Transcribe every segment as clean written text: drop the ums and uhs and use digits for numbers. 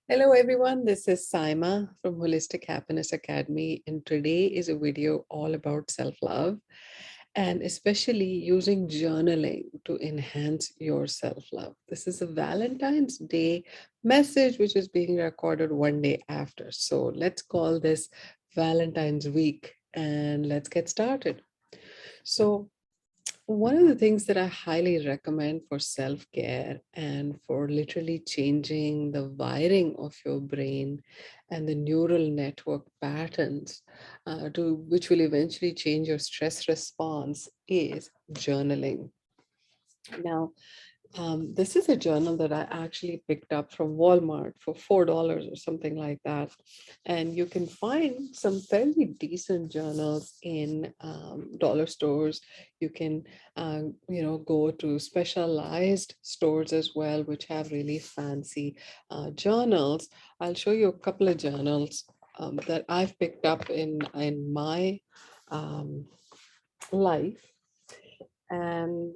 Hello, everyone. This is Saima from Holistic Happiness Academy, and today is a video all about self love and especially using journaling to enhance your self love. This is a Valentine's Day message, which is being recorded one day after. So let's call this Valentine's Week and let's get started. So, one of the things that I highly recommend for self care and for literally changing the wiring of your brain and the neural network patterns to which will eventually change your stress response is journaling. Now, this is a journal that I actually picked up from Walmart for $4 or something like that. And you can find some fairly decent journals in dollar stores. You can, go to specialized stores as well, which have really fancy journals. I'll show you a couple of journals that I've picked up in my um, life, and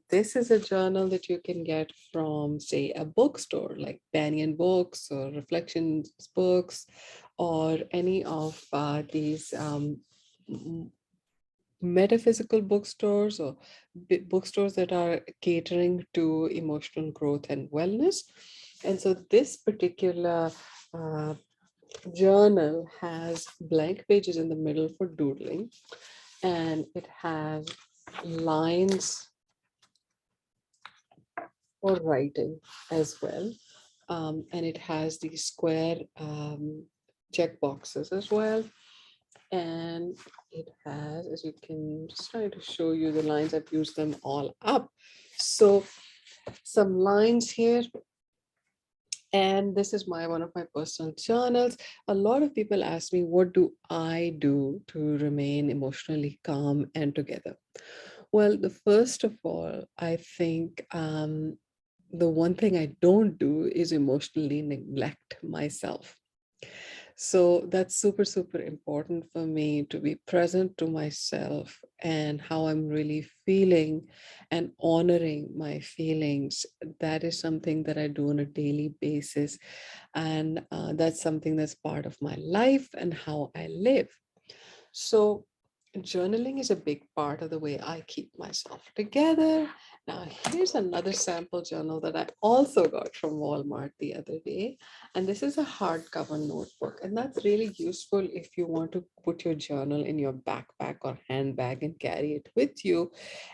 this is a journal that you can get from, say, a bookstore like Banyan Books or Reflections Books, or any of these m- metaphysical bookstores or bookstores that are catering to emotional growth and wellness. And so this particular uh, journal has blank pages in the middle for doodling, and it has lines or writing as well. And it has these square check boxes as well. And it has, as you can just try to show you the lines, I've used them all up. So some lines here. And this is one of my personal journals. A lot of people ask me, what do I do to remain emotionally calm and together? Well, the first of all, I think the one thing I don't do is emotionally neglect myself. So that's super, super important for me to be present to myself and how I'm really feeling and honoring my feelings. That is something that I do on a daily basis. And that's something that's part of my life and how I live. So, journaling is a big part of the way I keep myself together. Now, here's another sample journal that I also got from Walmart the other day. And this is a hardcover notebook. And that's really useful if you want to put your journal in your backpack or handbag and carry it with you.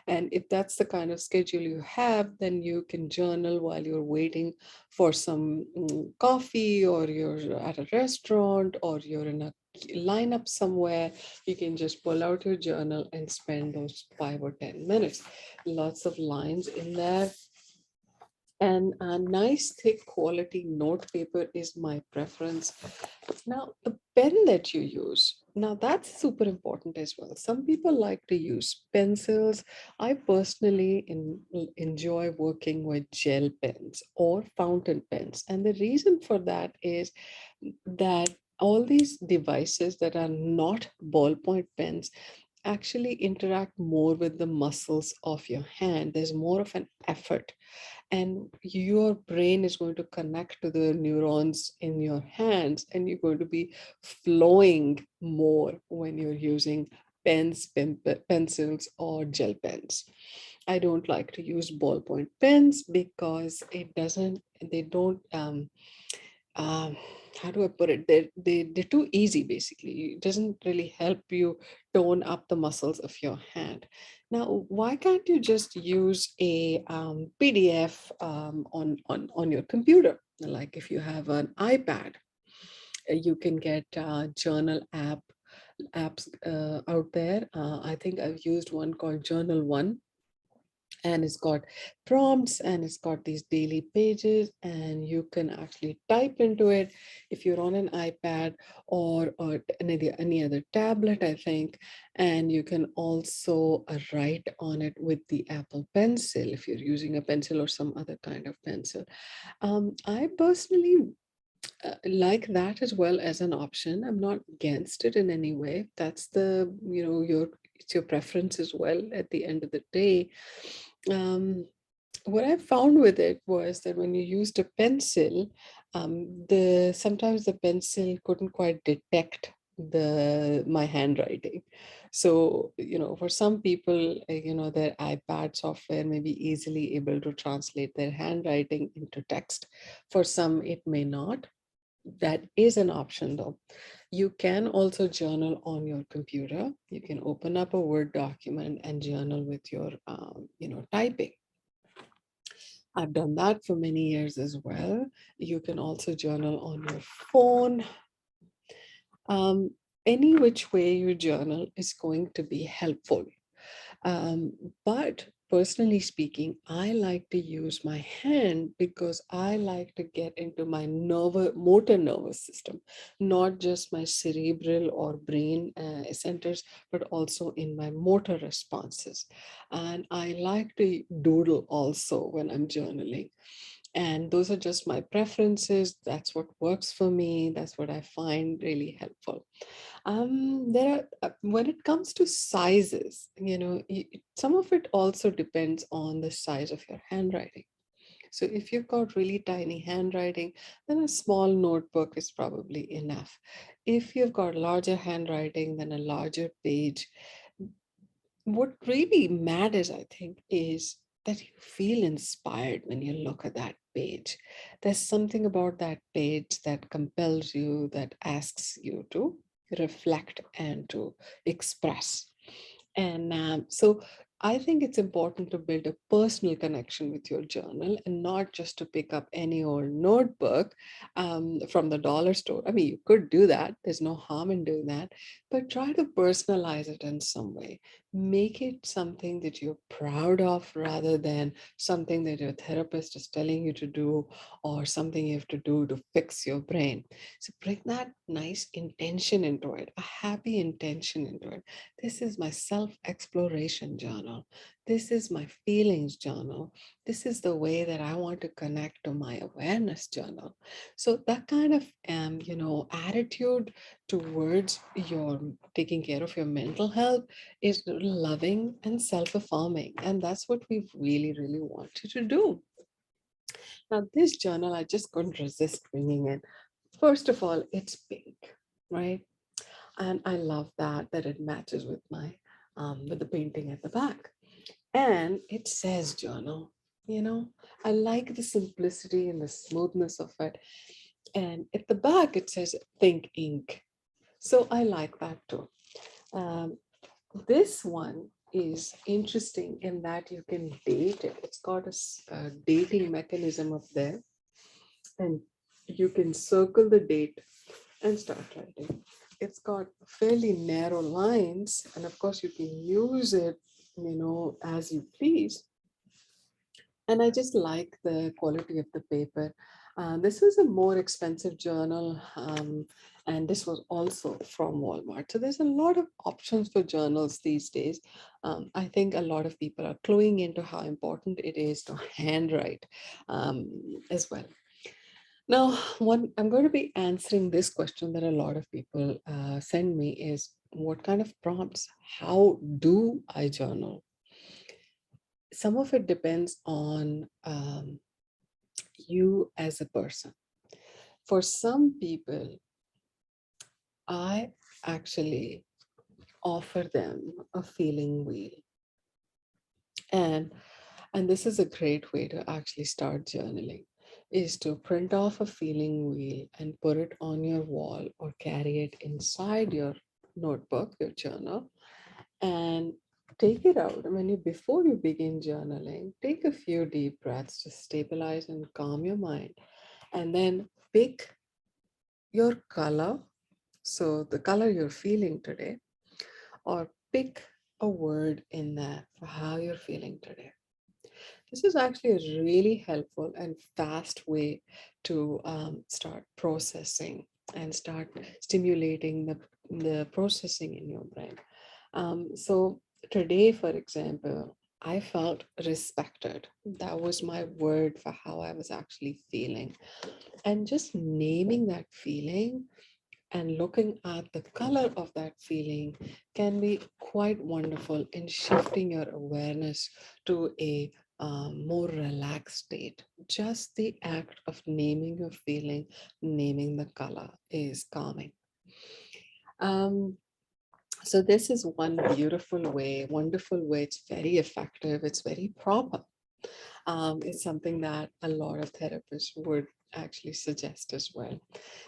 And if that's the kind of schedule you have, then you can journal while you're waiting for some coffee, or you're at a restaurant, or you're in a lineup somewhere. You can just pull out your journal and spend those 5 or 10 minutes. Lots of lines in there. And a nice thick quality note paper is my preference. Now, the pen that you use, now that's super important as well. Some people like to use pencils. I personally enjoy working with gel pens or fountain pens. And the reason for that is that all these devices that are not ballpoint pens actually interact more with the muscles of your hand. There's more of an effort, and your brain is going to connect to the neurons in your hands, and you're going to be flowing more when you're using pencils or gel pens. I don't like to use ballpoint pens because they don't um, how do I put it? They're too easy, basically. It doesn't really help you tone up the muscles of your hand. Now, why can't you just use a PDF on your computer? Like if you have an iPad, you can get journal apps out there. I think I've used one called Journal One, and it's got prompts and it's got these daily pages, and you can actually type into it if you're on an iPad, or any other tablet, I think. And you can also write on it with the Apple Pencil if you're using a pencil or some other kind of pencil. I personally like that as well as an option. I'm not against it in any way. That's your it's your preference as well at the end of the day. um, what I found with it was that when you used a pencil, the sometimes the pencil couldn't quite detect the my handwriting. So, for some people, their iPad software may be easily able to translate their handwriting into text. For some, it may not. That is an option though. You can also journal on your computer. You can open up a Word document and journal with your, typing. I've done that for many years as well. You can also journal on your phone. Um, any which way you journal is going to be helpful. Um, but personally speaking, I like to use my hand because I like to get into my motor nervous system, not just my cerebral or brain centers, but also in my motor responses. And I like to doodle also when I'm journaling. And those are just my preferences. That's what works for me. That's what I find really helpful. There are when it comes to sizes, some of it also depends on the size of your handwriting. So if you've got really tiny handwriting, then a small notebook is probably enough. If you've got larger handwriting, then a larger page. What really matters, I think, is that you feel inspired when you look at that page. There's something about that page that compels you, that asks you to reflect and to express. And so I think it's important to build a personal connection with your journal and not just to pick up any old notebook from the dollar store. I mean, you could do that, there's no harm in doing that, but try to personalize it in some way. Make it something that you're proud of rather than something that your therapist is telling you to do or something you have to do to fix your brain. So bring that nice intention into it, a happy intention into it. This is my self exploration journal. This is my feelings journal. This is the way that I want to connect to my awareness journal. So that kind of, attitude towards your taking care of your mental health is loving and self-affirming. And that's what we really, really want you to do. Now, this journal, I just couldn't resist bringing in. First of all, it's pink, right? And I love that it matches with my with the painting at the back. And it says journal. I like the simplicity and the smoothness of it. And at the back it says think ink. So I like that too. Um, this one is interesting in that you can date it. It's got a dating mechanism up there, and you can circle the date and start writing. It's got fairly narrow lines, and of course, you can use it, as you please. And I just like the quality of the paper. This is a more expensive journal, and this was also from Walmart. So there's a lot of options for journals these days. I think a lot of people are cluing into how important it is to handwrite as well. Now, one I'm going to be answering this question that a lot of people send me is what kind of prompts? How do I journal? Some of it depends on you as a person. For some people, I actually offer them a feeling wheel. And this is a great way to actually start journaling, is to print off a feeling wheel and put it on your wall or carry it inside your notebook, your journal, and take it out. And before you begin journaling, take a few deep breaths to stabilize and calm your mind. And then pick your color, so the color you're feeling today, or pick a word in there for how you're feeling today. This is actually a really helpful and fast way to start processing and start stimulating the processing in your brain. So today, for example, I felt respected. That was my word for how I was actually feeling. And just naming that feeling and looking at the color of that feeling can be quite wonderful in shifting your awareness to a more relaxed state. Just the act of naming your feeling, naming the color is calming. Um, so this is one beautiful way, wonderful way. It's very effective. It's very proper. It's something that a lot of therapists would actually suggest as well,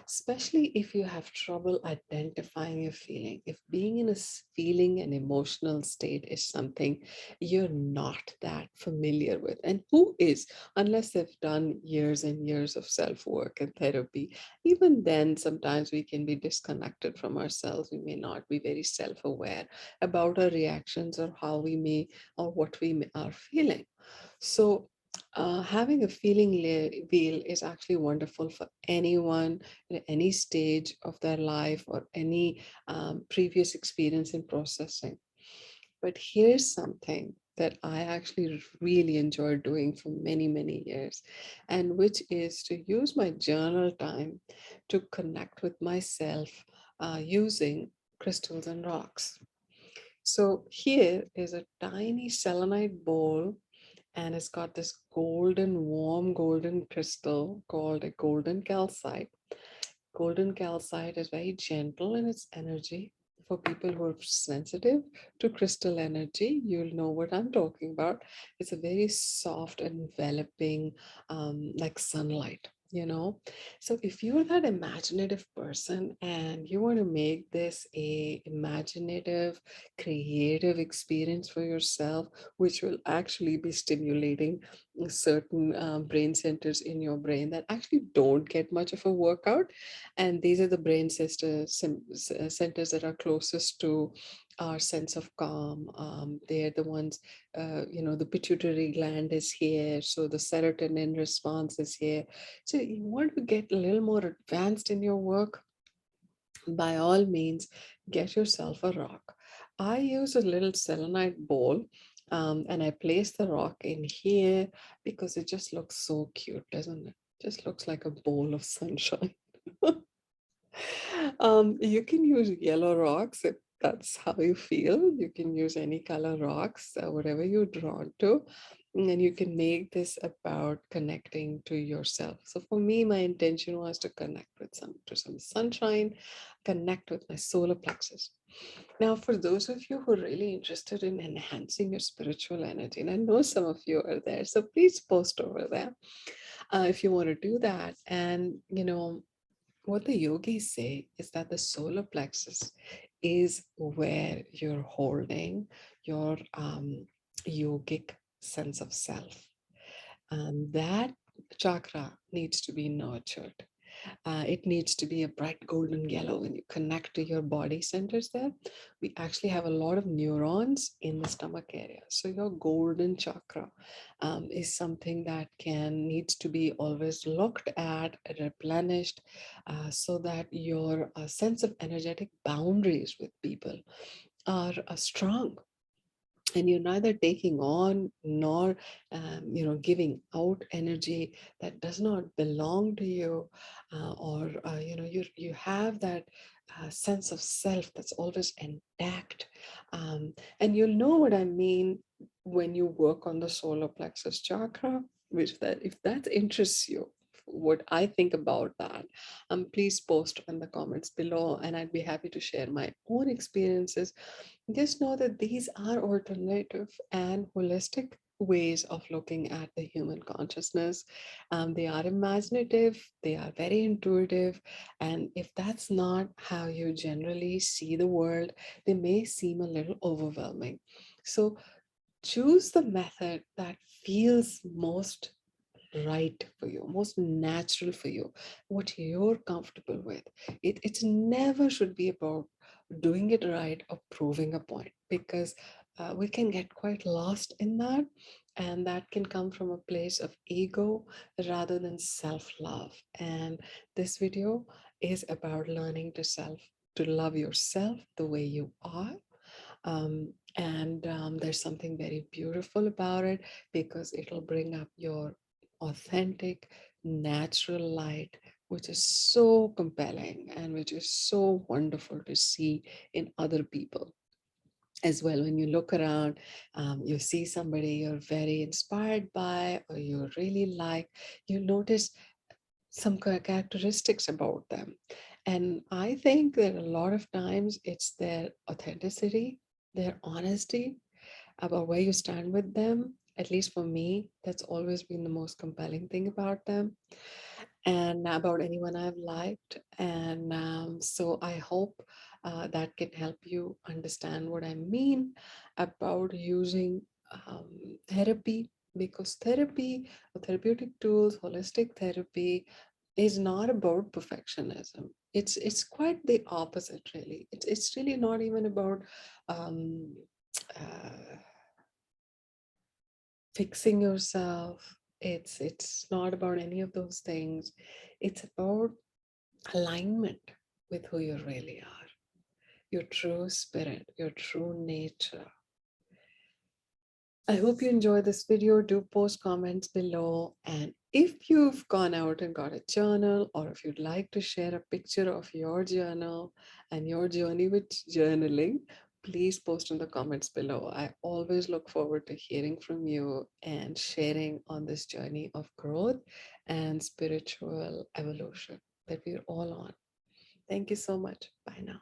especially if you have trouble identifying your feeling. If being in a feeling and emotional state is something you're not that familiar with, and who is, unless they've done years and years of self work and therapy, even then, sometimes we can be disconnected from ourselves. We may not be very self aware about our reactions or how we may or what are feeling. So, having a feeling wheel is actually wonderful for anyone at any stage of their life or any previous experience in processing. But here's something that I actually really enjoyed doing for many, many years, and which is to use my journal time to connect with myself using crystals and rocks. So here is a tiny selenite bowl, and it's got this golden, warm golden crystal called a golden calcite. Golden calcite is very gentle in its energy. For people who are sensitive to crystal energy, you'll know what I'm talking about. It's a very soft, enveloping, like sunlight. So if you're that imaginative person and you want to make this a imaginative, creative experience for yourself, which will actually be stimulating certain brain centers in your brain that actually don't get much of a workout, and these are the brain centers that are closest to our sense of calm. They're the ones, the pituitary gland is here, so the serotonin response is here. So you want to get a little more advanced in your work, by all means, get yourself a rock. I use a little selenite bowl, and I place the rock in here because it just looks so cute, doesn't it? Just looks like a bowl of sunshine. You can use yellow rocks if that's how you feel. You can use any color rocks, whatever you're drawn to. And you can make this about connecting to yourself. So for me, my intention was to connect with some sunshine, connect with my solar plexus. Now, for those of you who are really interested in enhancing your spiritual energy, and I know some of you are there, so please post over there if you want to do that. And what the yogis say is that the solar plexus is where you're holding your yogic sense of self. And that chakra needs to be nurtured. It needs to be a bright golden yellow. When you connect to your body centers there, we actually have a lot of neurons in the stomach area. So your golden chakra is something that needs to be always looked at, replenished, so that your sense of energetic boundaries with people are strong, and you're neither taking on nor giving out energy that does not belong to you, or you have that sense of self that's always intact. And you'll know what I mean when you work on the solar plexus chakra, which that if that interests you, what I think about that, please post in the comments below, and I'd be happy to share my own experiences. Just know that these are alternative and holistic ways of looking at the human consciousness. They are imaginative, they are very intuitive, and if that's not how you generally see the world, they may seem a little overwhelming. So choose the method that feels most right for you, most natural for you, what you're comfortable with. It never should be about doing it right or proving a point, because we can get quite lost in that, and that can come from a place of ego rather than self-love. And this video is about learning to love yourself the way you are. And there's something very beautiful about it, because it'll bring up your authentic, natural light, which is so compelling and which is so wonderful to see in other people. as well. When you look around, you see somebody you're very inspired by or you really like, you notice some characteristics about them. And I think that a lot of times it's their authenticity, their honesty about where you stand with them. At least for me, that's always been the most compelling thing about them and about anyone I've liked. And so I hope that can help you understand what I mean about using therapy, because therapy or therapeutic tools, holistic therapy, is not about perfectionism. It's quite the opposite, really. It's really not even about um, uh, fixing yourself. It's not about any of those things. It's about alignment with who you really are, your true spirit, your true nature. I hope you enjoyed this video. Do post comments below. And if you've gone out and got a journal, or if you'd like to share a picture of your journal and your journey with journaling, please post in the comments below. I always look forward to hearing from you and sharing on this journey of growth and spiritual evolution that we're all on. Thank you so much. Bye now.